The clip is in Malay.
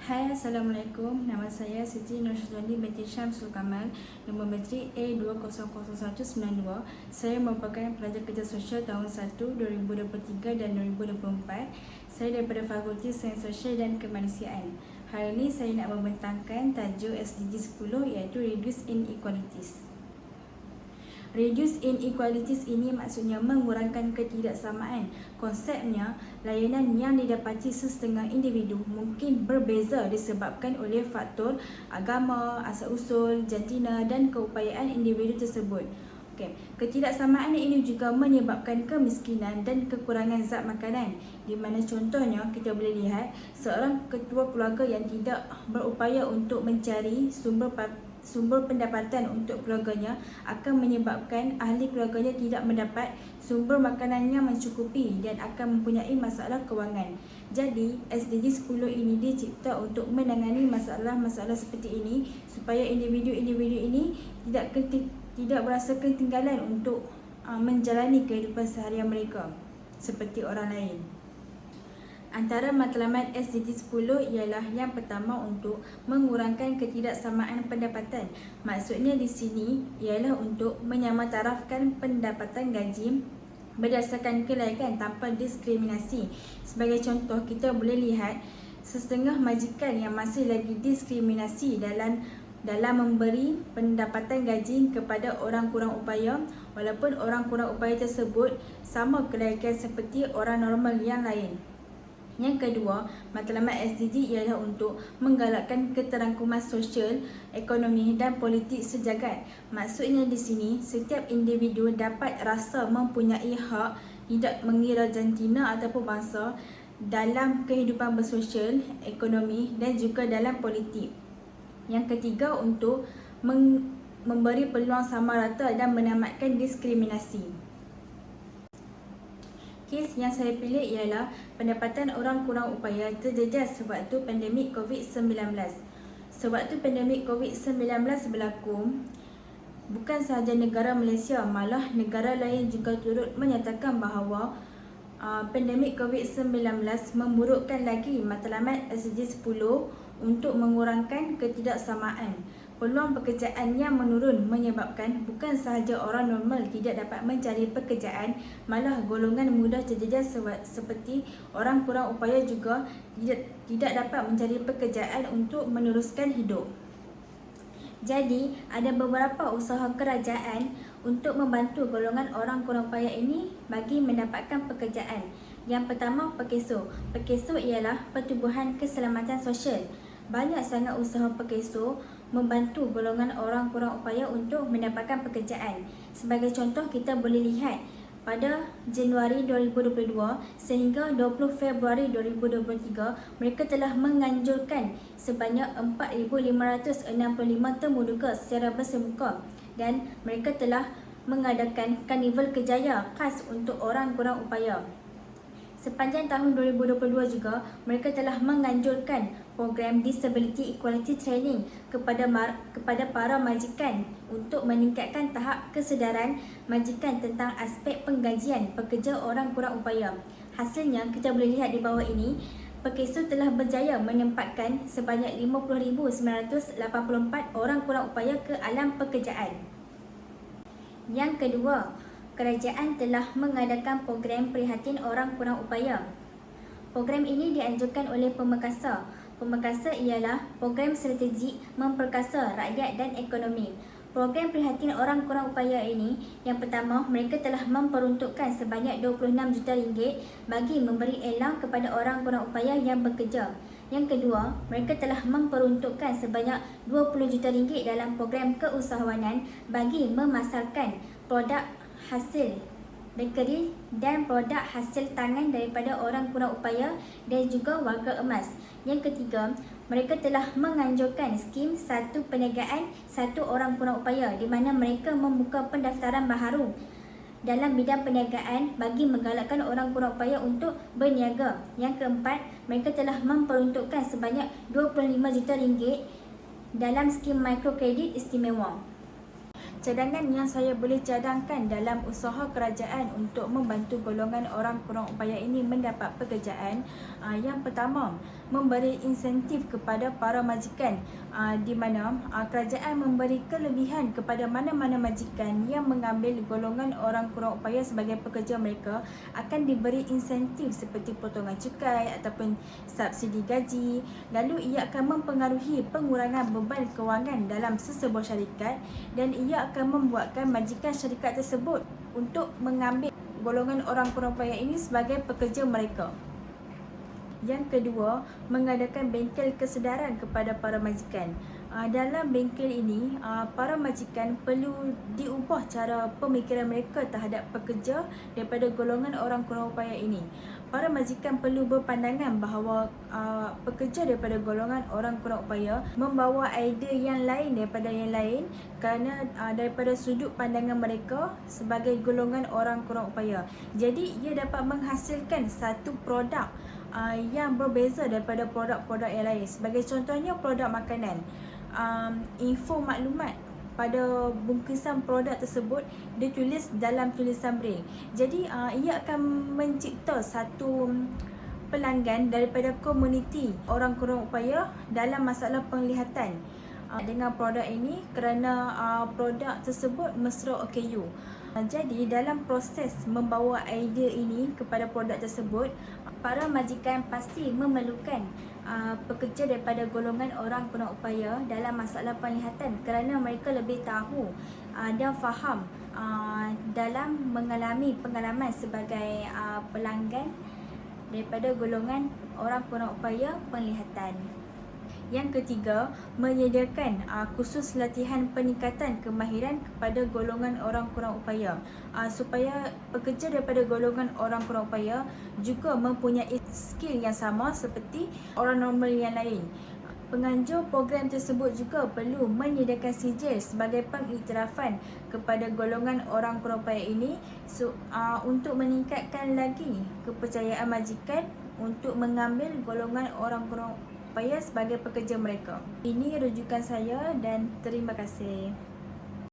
Hai, Assalamualaikum. Nama saya Siti Nur Syazwani binti Syamsul Kamal, nombor bateri A200192. Saya merupakan pelajar kerja sosial tahun 1 2023 dan 2024. Saya daripada Fakulti Sains Sosial dan Kemanusiaan. Hari ini saya nak membentangkan tajuk SDG 10 iaitu Reduce Inequalities. Reduce inequalities ini maksudnya mengurangkan ketidaksamaan. Konsepnya, layanan yang didapati sesetengah individu mungkin berbeza disebabkan oleh faktor agama, asal-usul, jantina dan keupayaan individu tersebut. Ketidaksamaan ini juga menyebabkan kemiskinan dan kekurangan zat makanan, di mana contohnya kita boleh lihat seorang ketua keluarga yang tidak berupaya untuk mencari sumber pendapatan untuk keluarganya akan menyebabkan ahli keluarganya tidak mendapat sumber makanan yang mencukupi dan akan mempunyai masalah kewangan. Jadi, SDG 10 ini dicipta untuk menangani masalah-masalah seperti ini supaya individu-individu ini tidak berasa ketinggalan untuk menjalani kehidupan seharian mereka seperti orang lain. Antara matlamat SDG 10 ialah yang pertama untuk mengurangkan ketidaksamaan pendapatan. Maksudnya di sini ialah untuk menyamatarafkan pendapatan gaji berdasarkan kelayakan tanpa diskriminasi. Sebagai contoh, kita boleh lihat setengah majikan yang masih lagi diskriminasi dalam memberi pendapatan gaji kepada orang kurang upaya, walaupun orang kurang upaya tersebut sama kelayakan seperti orang normal yang lain. Yang kedua, matlamat SDG ialah untuk menggalakkan keterangkuman sosial, ekonomi dan politik sejagat. Maksudnya di sini, setiap individu dapat rasa mempunyai hak tidak mengira jantina ataupun bangsa dalam kehidupan bersosial, ekonomi dan juga dalam politik. Yang ketiga, untuk memberi peluang sama rata dan menamatkan diskriminasi. Kes yang saya pilih ialah pendapatan orang kurang upaya terjejas sewaktu pandemik COVID-19. Sewaktu pandemik COVID-19 berlaku, bukan sahaja negara Malaysia, malah negara lain juga turut menyatakan bahawa pandemik COVID-19 memburukkan lagi matlamat SDG 10 untuk mengurangkan ketidaksamaan. Peluang pekerjaan yang menurun menyebabkan bukan sahaja orang normal tidak dapat mencari pekerjaan, malah golongan mudah terjejas seperti orang kurang upaya juga tidak dapat mencari pekerjaan untuk meneruskan hidup. Jadi, ada beberapa usaha kerajaan untuk membantu golongan orang kurang upaya ini bagi mendapatkan pekerjaan. Yang pertama, PEKESO. PEKESO ialah Pertubuhan Keselamatan Sosial. Banyak sangat usaha PEKESO membantu golongan orang kurang upaya untuk mendapatkan pekerjaan. Sebagai contoh, kita boleh lihat pada Januari 2022 sehingga 20 Februari 2023, mereka telah menganjurkan sebanyak 4,565 temuduga secara bersemuka dan mereka telah mengadakan karnival kerjaya khas untuk orang kurang upaya. Sepanjang tahun 2022 juga, mereka telah menganjurkan program Disability Equality Training kepada para majikan untuk meningkatkan tahap kesedaran majikan tentang aspek penggajian pekerja orang kurang upaya. Hasilnya, kita boleh lihat di bawah ini, PEKESO telah berjaya menempatkan sebanyak 50,984 orang kurang upaya ke alam pekerjaan. Yang kedua, kerajaan telah mengadakan program prihatin orang kurang upaya. Program ini dianjurkan oleh Pemekasa. Pemekasa ialah program strategik memperkasa rakyat dan ekonomi. Program prihatin orang kurang upaya ini, yang pertama, mereka telah memperuntukkan sebanyak 26 juta ringgit bagi memberi elang kepada orang kurang upaya yang bekerja. Yang kedua, mereka telah memperuntukkan sebanyak 20 juta ringgit dalam program keusahawanan bagi memasarkan produk hasil bekeri dan produk hasil tangan daripada orang kurang upaya dan juga warga emas. Yang ketiga, mereka telah menganjurkan skim satu perniagaan satu orang kurang upaya di mana mereka membuka pendaftaran baharu dalam bidang perniagaan bagi menggalakkan orang kurang upaya untuk berniaga. Yang keempat, mereka telah memperuntukkan sebanyak 25 juta ringgit dalam skim mikrokredit istimewa. Cadangan yang saya boleh cadangkan dalam usaha kerajaan untuk membantu golongan orang kurang upaya ini mendapat pekerjaan, yang pertama, memberi insentif kepada para majikan, di mana kerajaan memberi kelebihan kepada mana-mana majikan yang mengambil golongan orang kurang upaya sebagai pekerja mereka akan diberi insentif seperti potongan cukai ataupun subsidi gaji. Lalu ia akan mempengaruhi pengurangan beban kewangan dalam sesebuah syarikat dan ia akan membuatkan majikan syarikat tersebut untuk mengambil golongan orang kurang upaya ini sebagai pekerja mereka. Yang kedua, mengadakan bengkel kesedaran kepada para majikan. Dalam bengkel ini, para majikan perlu diubah cara pemikiran mereka terhadap pekerja daripada golongan orang kurang upaya ini. Para majikan perlu berpandangan bahawa pekerja daripada golongan orang kurang upaya membawa idea yang lain daripada yang lain kerana daripada sudut pandangan mereka sebagai golongan orang kurang upaya. Jadi ia dapat menghasilkan satu produk yang berbeza daripada produk-produk yang lain. Sebagai contohnya produk makanan, info maklumat pada bungkusan produk tersebut ditulis dalam tulisan braille. Jadi ia akan mencipta satu pelanggan daripada komuniti orang kurang upaya dalam masalah penglihatan dengan produk ini kerana produk tersebut mesra OKU. Jadi dalam proses membawa idea ini kepada produk tersebut, para majikan pasti memerlukan pekerja daripada golongan orang kurang upaya dalam masalah penglihatan kerana mereka lebih tahu dan faham dalam mengalami pengalaman sebagai pelanggan daripada golongan orang kurang upaya penglihatan. Yang ketiga, menyediakan kursus latihan peningkatan kemahiran kepada golongan orang kurang upaya supaya pekerja daripada golongan orang kurang upaya juga mempunyai skill yang sama seperti orang normal yang lain. Penganjur program tersebut juga perlu menyediakan sijil sebagai pengiktirafan kepada golongan orang kurang upaya ini untuk meningkatkan lagi kepercayaan majikan untuk mengambil golongan orang kurang upaya sebagai pekerja mereka. Ini rujukan saya dan terima kasih.